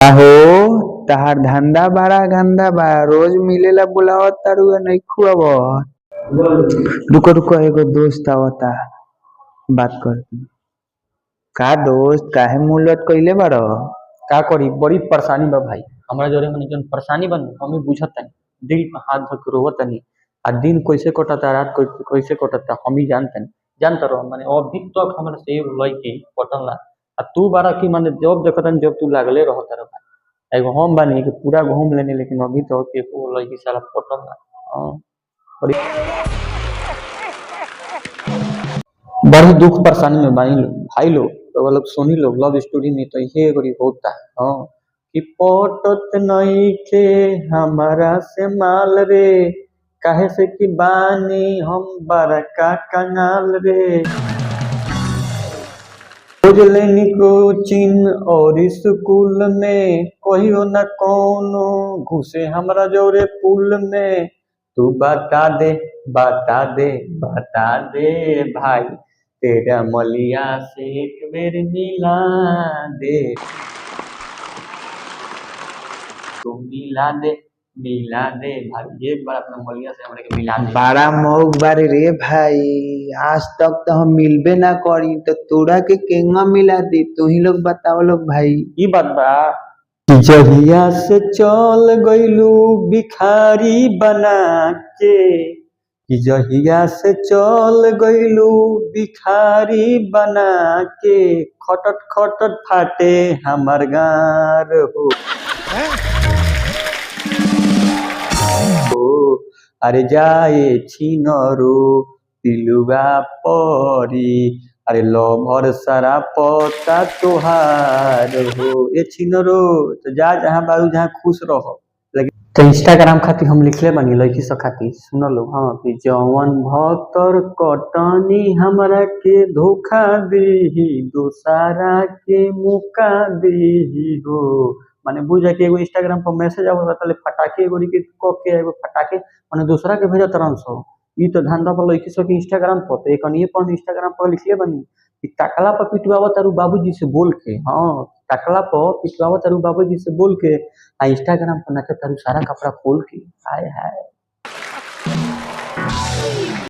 आहो तहार धंधा बड़ा गंदा बा। रोज मिलेला बुलावत तारू नइखू आवत। रुको रुको एगो दोस्त आवता, बात करती। का दोस्त काहे मुंह लटकइले बाड़? का करी बड़ी परेशानी बा भाई। हमरा जोरे मने जौन परेशानी बा हमें बुझत तानी। दिल पे हाथ धर के रोवत तानी। आ दिन कैसे कटता रात कैसे कटता हम ही जानतानी। जानत रहो माने अभी तक हमरा से एगो लड़की पटल ना। आ तू बारा की माने जब देखतानी जब तू लागले रहत रह भाई। एगो हम बानी कि पूरा घूम लेनी लेकिन अभी तक एको लड़की साला पटल ना। हां बड़ी बड़ी दुख परेशानी में बानी लोग भाई लोग तो लोग सुनी लोग लव स्टोरी में तो ये गरी होता है हाँ कि पटत नहीं के हमारा से माल रे काहे से कि बानी हम बड़का कंगाल रे खोजलेनी कोचिंग और स्कूल में कहियो न कोनो घुसे हमरा जोरे पुल में तू बता दे बता दे बता दे भाई तेरा मलिया से एक बेर मिला दे तू मिला दे भाई एक बार अपना मलिया से हमरे के मिला दे। बड़ा मौक बारे रे भाई। आज तक तो हम मिलबे ना करी तो तोरा के केंगा मिला दी? तू ही लोग बताओ लोग भाई। ई बात बा जहिया से चल गइलू भिखारी बना के कि जहिया से चल गइलू भिखारी बना के खटट खटट फाटे हमर गार हो अरे जाए छिनरो पिलुआ परी अरे लभर सारा पता तोहार हो ए छिनरो तो जा जहाँ बारू जहाँ खुश रहो। तो इंस्टाग्राम खातिर हम लिखले बानी लड़की सब खातिर सुन लो हाँ कि जवन भतर कटनी हमरा के धोखा देही दोसारा के मौका देही हो माने बुझ के एगो इंस्टाग्राम पर मैसेज आवत तले फटाके एगो के क के एगो फटाके माने दूसरा के भेजत रहन सो ई तो धंधा पर लड़की सब के इंस्टाग्राम पर तो एकनिए पर इंस्टाग्राम पर लिखले बानी कि टकला पर पिटवावा तारू बाबूजी से बोल के हाँ टकला पर पिटवावा तारू बाबूजी से बोल के आ इंस्टाग्राम पर नाचा तारू सारा कपड़ा खोल के हाय हाय